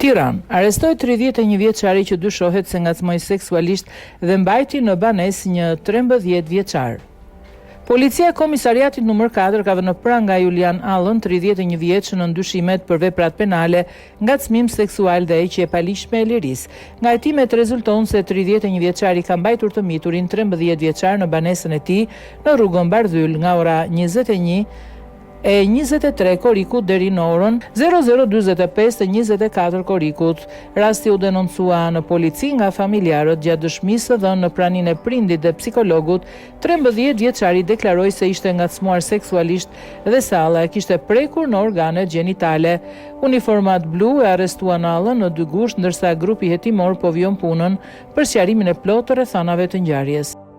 Tiranë, arrestoi 31 vjeçari që dyshohet se ngacmoi seksualisht dhe mbajti në banesë një 13 vjeçar. Policia e Komisariatit numër 4 ka vënë pra nga Julian Allën, 31 vjeç, në ndyshimet për veprat penale, ngacmim seksual dhe heqje e paligjshme e lirisë. Nga hetimet rezulton se 31 vjeçari ka mbajtur të miturin 13 vjeçar në banesën e tij në rrugën Bardhyl nga ora 21:23 korikut deri në orën 00:45:24 korikut. Rasti u denoncua në polici nga familjarët. Gjatë dëshmisë dhënë në praninë e prindit dhe psikologut, 13 vjeçari deklaroi se ishte ngacmuar seksualisht dhe se alla e kishte prekur në organet gjenitale. Uniformat blu e arrestuan Allën në 2 gusht, ndërsa grupi hetimor po vjon punën për sqarimin e plotë të rrethanave të ngjarjes.